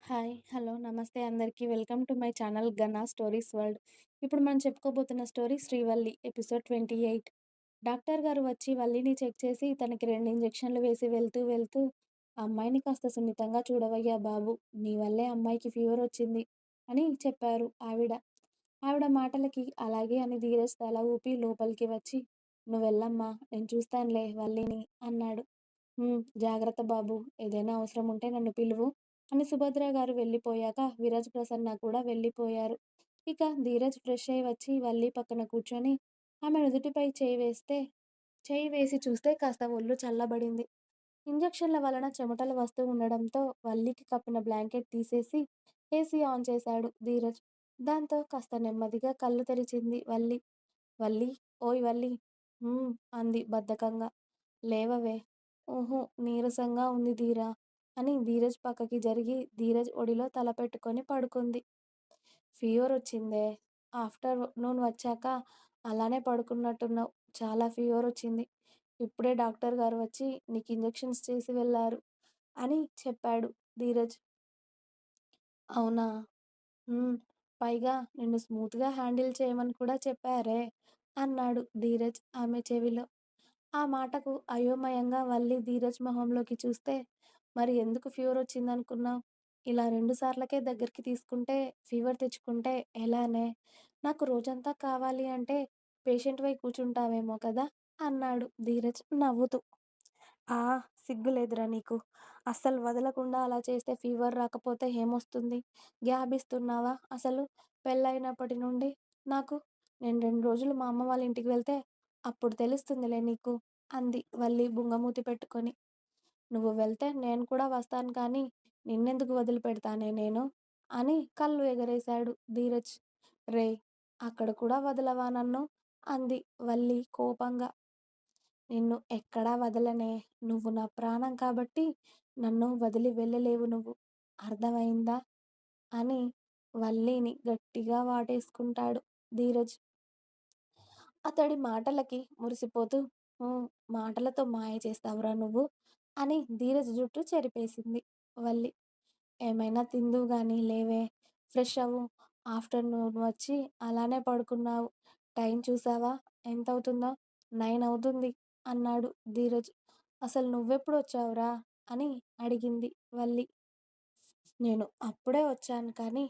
Hi. Hello. నమస్తే అందరికీ. Welcome to my channel 'Gana stories world'. ఇప్పుడు మనం చెప్పుకోబోతున్న స్టోరీ 'శ్రీవల్లి' ఎపిసోడ్ 28. డాక్టర్ గారు వచ్చి వల్లిని చెక్ చేసి తనకి 2 ఇంజెక్షన్‌లు వేసి వెళ్తూ, "ఆ అమ్మాయిని కాస్త సున్నితంగా చూడవయ్యా బాబు! నీ వల్లే అమ్మాయికి ఫీవరొచ్చింది" అని చెప్పారు ఆవిడ. ఆవిడ మాటలకి అలాగే అని ధీరజ్ తల ఊపి లోపలికి వచ్చి, "నువ్వెళ్ళమ్మా, నేను చూస్తానులే వల్లిని" అన్నాడు. జాగ్రత్త బాబు. ఏదైనా అవసరం ఉంటే నన్ను పిలువు" అని సుభద్ర గారు వెళ్ళిపోయాక విరాజ్ ప్రసన్న కూడా వెళ్ళిపోయారు. ఇక ధీరజ్ ఫ్రెష్ అయ్యి వచ్చి వల్లి పక్కన కూర్చొని ఆమె నుదుటిపై చెయ్యి వేసి చూస్తే కాస్త ఒళ్ళు చల్లబడింది. ఇంజెక్షన్ల వలన చెమటలు వస్తూ ఉండడంతో వల్లికి కప్పిన బ్లాంకెట్ తీసేసి ఏసీ ఆన్ చేశాడు ధీరజ్. దాంతో కాస్త నెమ్మదిగా కళ్ళు తెరిచింది వల్లి. "వల్లి, ఓయ్ వల్లి" "హ్మ్" అంది బద్ధకంగా. "లేవవే." "ఊహూ, నీరసంగా ఉంది ధీరా" అని ధీరజ్ పక్కకి జరిగి ధీరజ్ ఒడిలో తల పెట్టుకొని పడుకుంది. "ఫీవరొచ్చిందే. ఆఫ్టర్‌నూన్ వచ్చాక అలానే పడుకున్నట్టున్నావు. చాలా ఫీవరొచ్చింది. ఇప్పుడే డాక్టర్ గారు వచ్చి నీకు ఇంజెక్షన్స్ చేసి వెళ్లారు" అని చెప్పాడు ధీరజ్. "అవునా? హ్మ్. పైగా నిన్ను స్మూత్‌గా హ్యాండిల్ చేయమని కూడా చెప్పారే" అన్నాడు ధీరజ్ ఆమె చెవిలో. ఆ మాటకు అయోమయంగా వల్లి ధీరజ్ మొహంలోకి చూస్తే, "మరి ఎందుకు ఫీవరొచ్చిందనుకున్నావు? ఇలా 2 సార్లకే దగ్గరికి తీసుకుంటే ఫీవర్ తెచ్చుకుంటే ఎలానే? నాకు రోజంతా కావాలి అంటే పేషెంట్‌వై కూర్చుంటావేమో కదా" అన్నాడు ధీరజ్ నవ్వుతూ. "ఆ! సిగ్గులేదురా నీకు? అస్సలు వదలకుండా అలా చేస్తే ఫీవర్ రాకపోతే ఏమొస్తుంది? గ్యాబ్ ఇస్తున్నావా అసలు? పెళ్ళైనప్పటి నుండి నాకు? నేను 2 రోజులు మా అమ్మ వాళ్ళ ఇంటికి వెళ్తే అప్పుడు తెలుస్తుందిలే నీకు" అంది వల్లి బుంగమూతి పెట్టుకొని. "నువ్వు వెళ్తే నేను కూడా వస్తాను కానీ నిన్నెందుకు వదిలిపెడతానే నేను" అని కళ్ళు ఎగరేశాడు ధీరజ్. "రేయ్! అక్కడ కూడా వదలవా నన్ను" అంది వల్లి కోపంగా. "నిన్ను ఎక్కడా వదలనే. నువ్వు నా ప్రాణం కాబట్టి నన్ను వదిలి వెళ్ళలేవు నువ్వు. అర్థమయిందా" అని వల్లిని గట్టిగా వాటేసుకుంటాడు ధీరజ్. అతడి మాటలకి మురిసిపోతూ, మాటలతో మాయ చేస్తావురా నువ్వు" అని ధీరజ్ జుట్టు చెరిపేసింది వల్లి. "ఏమైనా తిందువు గానీ లేవే, ఫ్రెష్ అవ్వు. ఆఫ్టర్‌నూన్ వచ్చి అలానే పడుకున్నావు. టైం చూసావా ఎంతవుతుందో? 9 అవుతుంది" అన్నాడు ధీరజ్. "అసలు నువ్వెప్పుడొచ్చావురా" అని అడిగింది వల్లి. "నేను అప్పుడే వచ్చాను కానీ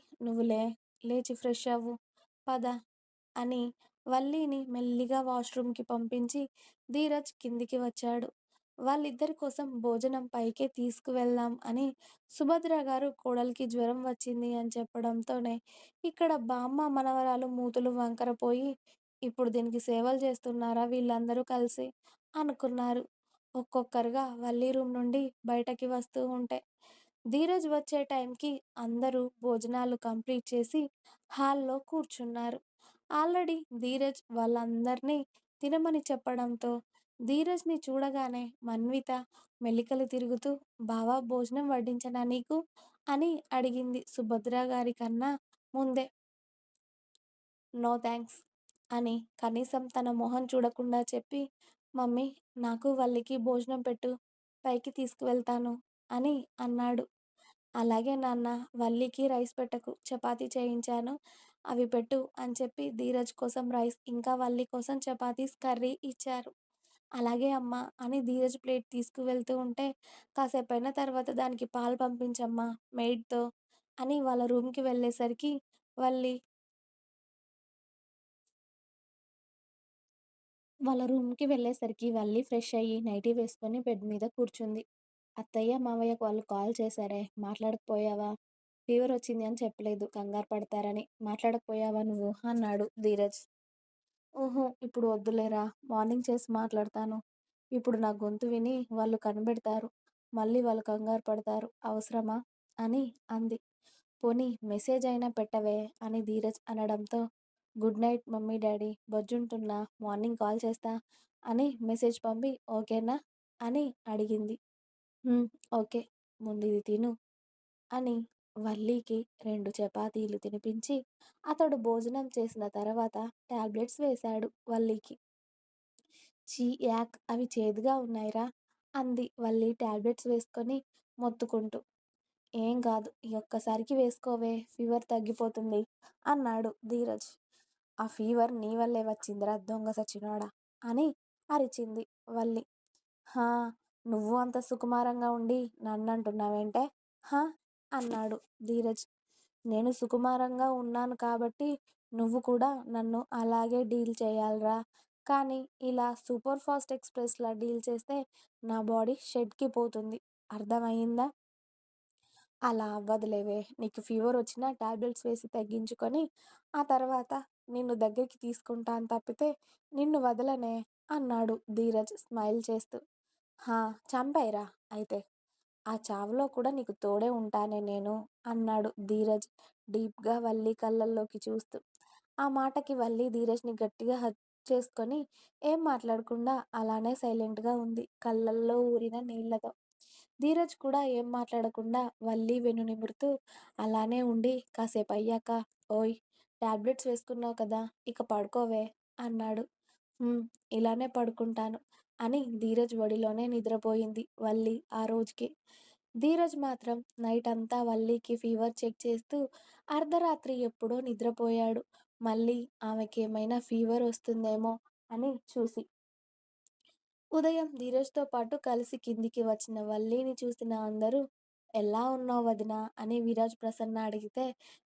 లేచి ఫ్రెష్ అవ్వు. పద" అని వల్లిని మెల్లిగా వాష్‌రూమ్‌కి పంపించి ధీరజ్ కిందికి వచ్చాడు. వాళ్ళిద్దరి కోసం భోజనం పైకే తీసుకువెళ్దాం అని సుభద్ర గారు కోడలికి జ్వరం వచ్చింది అని చెప్పడంతోనే ఇక్కడ బామ్మ, మనవరాలు మూతులు వంకరపోయి, ఇప్పుడు దీనికి సేవలు చేస్తున్నారా వీళ్ళందరూ కలిసి అనుకున్నారు. ఒక్కొక్కరుగా వల్లి రూమ్ నుండి బయటకి వస్తూ ఉంటే. ధీరజ్ వచ్చే టైంకి అందరూ భోజనాలు కంప్లీట్ చేసి హాల్‌లో కూర్చున్నారు. ఆల్రెడీ ధీరజ్ వాళ్ళందర్నీ తినమని చెప్పడంతో ధీరజ్‌ని చూడగానే మన్విత మెలికలు తిరుగుతూ "బావ, భోజనం వడ్డించనా నీకు" అని అడిగింది సుభద్ర గారి కన్నా ముందే. "నో థాంక్స్" అని కనీసం తన మొహం చూడకుండా చెప్పి, "మమ్మీ, నాకు వల్లికి భోజనం పెట్టు, పైకి తీసుకువెళ్తాను" అని అన్నాడు. "అలాగే నాన్న, వల్లికి రైస్ పెట్టకు, చపాతీ చేయించాను, అవి పెట్టు" అని చెప్పి ధీరజ్ కోసం రైస్ ఇంకా వల్లి కోసం చపాతీస్, కర్రీ ఇచ్చారు. "అలాగే అమ్మా" అని ధీరజ్ ప్లేట్ తీసుకువెళ్తూ ఉంటే, "కాసేపయిన తర్వాత దానికి పాలు పంపించమ్మా మెయిడ్‌తో" అని వల్లి వాళ్ళ రూమ్‌కి వెళ్ళేసరికి వల్లి ఫ్రెష్ అయ్యి నైటీ వేసుకొని బెడ్ మీద కూర్చుంది. "అత్తయ్య, మావయ్య వాళ్ళు కాల్ చేశారే, మాట్లాడకపోయావా? ఫీవరొచ్చింది అని చెప్పలేదు, కంగారు పడతారని. మాట్లాడకపోయావా నువ్వు" అన్నాడు ధీరజ్. "ఊహూ, ఇప్పుడు వద్దులేరా, మార్నింగ్ చేసి మాట్లాడతాను. ఇప్పుడు నా గొంతు విని వాళ్ళు కనిపెడతారు. మళ్ళీ వాళ్ళు కంగారు పడతారు. అవసరమా" అని అంది. "పోనీ మెసేజ్ అయినా పెట్టవే" అని ధీరజ్ అనడంతో, "గుడ్ నైట్ మమ్మీ డాడీ, బజ్జుంటున్నా, మార్నింగ్ కాల్ చేస్తా" అని మెసేజ్ పంపి, "ఓకేనా" అని అడిగింది. "హ్మ్. ఓకే. ముందిది తిను" అని వల్లికి 2 చపాతీలు తినిపించి, అతడు భోజనం చేసిన తర్వాత టాబ్లెట్స్ వేశాడు వల్లికి. "ఛీ యాక్, అవి చేదుగా ఉన్నాయిరా" అంది వల్లి టాబ్లెట్స్ వేసుకొని మొత్తుకుంటూ. "ఏం కాదు. ఈ ఒక్కసారికి వేసుకోవే ఫీవర్ తగ్గిపోతుంది" అన్నాడు ధీరజ్. "ఆ ఫీవర్ నీ వల్లే వచ్చిందిరా దొంగ సచ్చినోడా" అని అరిచింది వల్లి. "హా! నువ్వు అంత సుకుమారంగా ఉండి నన్నంటున్నావేంటే? హా!" అన్నాడు ధీరజ్. "నేను సుకుమారంగా ఉన్నాను కాబట్టి నువ్వు కూడా నన్ను అలాగే డీల్ చేయాలిరా. కానీ ఇలా సూపర్ ఫాస్ట్ ఎక్స్‌ప్రెస్‌లా డీల్ చేస్తే నా బాడీ షెడ్‌కి పోతుంది. అర్థమయిందా?" "అలా అవ్వదులేవే. నీకు ఫీవరొచ్చినా టాబ్లెట్స్ వేసి తగ్గించుకొని, ఆ తర్వాత నిన్ను దగ్గరికి తీసుకుంటాను తప్పితే నిన్ను వదలనే" అన్నాడు ధీరజ్ స్మైల్ చేస్తూ. "హా! చంపేయ్‌రా అయితే. ఆ చావులో కూడా నీకు తోడే ఉంటానే నేను" అన్నాడు ధీరజ్ డీప్‌గా వల్లి కళ్ళల్లోకి చూస్తూ. ఆ మాటకి వల్లి ధీరజ్‌ని గట్టిగా హగ్ చేసుకొని ఏం మాట్లాడకుండా అలానే సైలెంట్‌గా ఉంది కళ్ళల్లో ఊరిన నీళ్ళతో. ధీరజ్ కూడా ఏం మాట్లాడకుండా వల్లి వెన్ను నిమురుతూ అలానే ఉండి కాసేపయ్యాక "ఓయ్! టాబ్లెట్స్ వేసుకున్నావు కదా! ఇక పడుకోవే" అన్నాడు. "హ్మ్. ఇలానే పడుకుంటాను" అని ధీరజ్ ఒడిలోనే నిద్రపోయింది వల్లి ఆ రోజుకి. ధీరజ్ మాత్రం నైటంతా వల్లికి ఫీవర్ చెక్ చేస్తూ అర్ధరాత్రి ఎప్పుడో నిద్రపోయాడు. మళ్ళీ ఆమెకేమైనా ఫీవర్ వస్తుందేమో అని చూసి. ఉదయం ధీరజ్‌తో పాటు కలిసి కిందికి వచ్చిన వల్లిని చూసిన అందరూ "ఎలా ఉన్నావు వదినా" అని విరాజ్ ప్రసన్న అడిగితే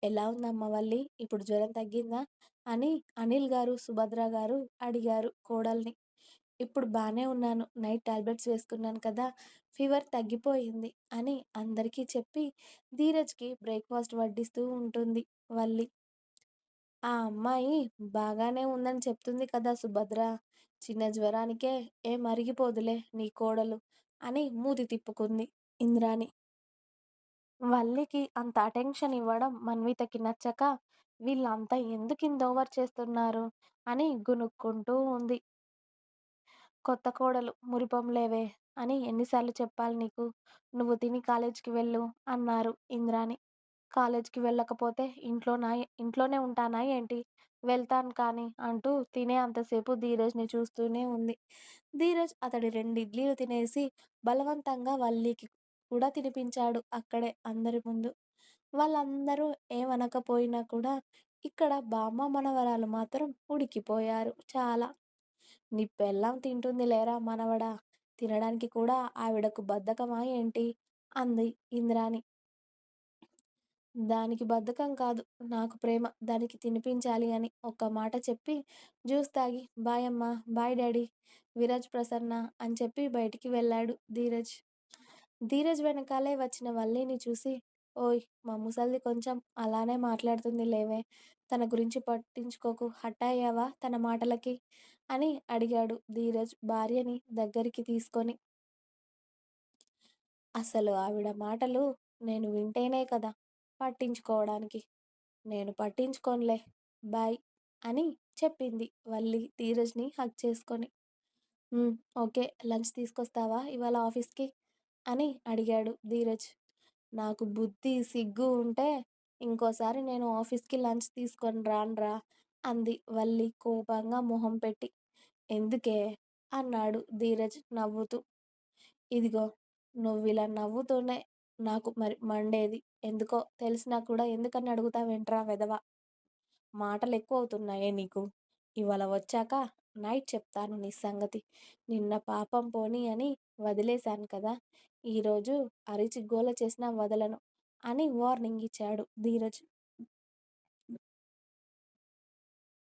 "ఎలా ఉందమ్మా వల్లి? ఇప్పుడు జ్వరం తగ్గిందా?" అని అనిల్ గారు, సుభద్ర గారు అడిగారు కోడల్ని. "ఇప్పుడు బానే ఉన్నాను. నైట్ టాబ్లెట్స్ వేసుకున్నాను కదా! ఫీవర్ తగ్గిపోయింది" అని అందరికీ చెప్పి ధీరజ్‌కి బ్రేక్‌ఫాస్ట్ వడ్డిస్తూ ఉంటుంది వల్లి. "ఆ అమ్మాయి బాగానే ఉందని చెప్తుంది కదా సుభద్ర. చిన్న జ్వరానికే ఏం అరిగిపోదులే నీ కోడలు" అని మూతి తిప్పుకుంది ఇంద్రాణి. వల్లికి అంత అటెన్షన్ ఇవ్వడం మన్వితకి నచ్చక వీళ్ళంతా ఎందుకింత ఓవర్ చేస్తున్నారు అని గునుక్కుంటూ ఉంది. "కొత్త కోడలు మురిపెంలేవే అని ఎన్నిసార్లు చెప్పాలి నీకు? నువ్వు తిని కాలేజ్‌కి వెళ్ళు" అన్నారు ఇంద్రాణి. "కాలేజ్‌కి వెళ్ళకపోతే ఇంట్లోనే ఉంటానా ఏంటి? వెళ్తాను కానీ" అంటూ తినే అంతసేపు ధీరజ్‌ని చూస్తూనే ఉంది. ధీరజ్ అతడి 2 ఇడ్లీలు తినేసి బలవంతంగా వల్లికి కూడా తినిపించాడు అక్కడే అందరి ముందు. వాళ్ళందరూ ఏమనకపోయినా కూడా ఇక్కడ బామ్మ మనవరాలు మాత్రం ఉడికిపోయారు చాలా. "నీ పెళ్ళాం తింటుంది లేరా మనవడా! తినడానికి కూడా ఆవిడకు బద్ధకమా ఏంటి?" అంది ఇంద్రాణి. "దానికి బద్ధకం కాదు. నాకు ప్రేమ దానికి తినిపించాలి" అని ఒక్క మాట చెప్పి జ్యూస్ తాగి "బాయ్ అమ్మా, బాయ్ డాడీ, విరాజ్ ప్రసన్న" అని చెప్పి బయటికి వెళ్ళాడు ధీరజ్. ధీరజ్ వెనకాలే వచ్చిన వల్లిని చూసి "ఓయ్! మా ముసల్ది కొంచెం అలానే మాట్లాడుతుంది లేవే. తన గురించి పట్టించుకోకు హర్టయ్యావా తన మాటలకి" అని అడిగాడు ధీరజ్ భార్యని దగ్గరికి తీసుకొని. "అసలు ఆవిడ మాటలు నేను వింటేనే కదా పట్టించుకోవడానికి. నేను పట్టించుకోనులే బాయ్" అని చెప్పింది వల్లి ధీరజ్‌ని హగ్ చేసుకొని. "హ్మ్. ఓకే. లంచ్ తీసుకొస్తావా ఇవాళ ఆఫీస్‌కి" అని అడిగాడు ధీరజ్. "నాకు బుద్ధి, సిగ్గు ఉంటే ఇంకోసారి నేను ఆఫీస్‌కి లంచ్ తీసుకొని రానురా" అంది వల్లి కోపంగా మొహం పెట్టి. "ఎందుకే?" అన్నాడు ధీరజ్ నవ్వుతూ. "ఇదిగో నువ్విలా నవ్వుతూనే నాకు మరి మండేది. ఎందుకో తెలిసినా కూడా ఎందుకని అడుగుతావేంట్రా వెధవ. మాటలెక్కువవుతున్నాయే నీకు. ఇవాళ వచ్చాక నైట్ చెప్తాను నీ సంగతి. నిన్న పాపం పోనీ అని వదిలేశాను కదా! ఈరోజు అరిచి గోల చేసినా వదలను" అని వార్నింగ్ ఇచ్చాడు ధీరజ్.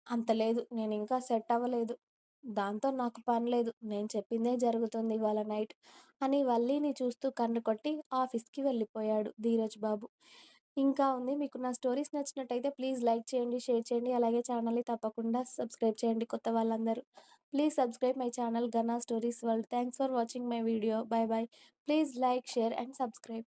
"అంత లేదు. నేనింకా సెట్ అవ్వలేదు. దాంతో నాకు పనిలేదు. నేను చెప్పిందే జరుగుతుంది ఇవాళ నైట్" అని వల్లిని చూస్తూ కన్ను కొట్టి ఆఫీస్‌కి వెళ్ళిపోయాడు ధీరజ్ బాబు. ఇంకా ఉంది. మీకు నా స్టోరీస్ నచ్చినట్టయితే ప్లీజ్ లైక్ చేయండి, షేర్ చేయండి. అలాగే ఛానల్‌ని తప్పకుండా సబ్స్క్రైబ్ చేయండి కొత్త వాళ్ళందరూ. Please subscribe my channel 'Gana stories world'. Thanks for watching my video. By by. Please like, share and subscribe.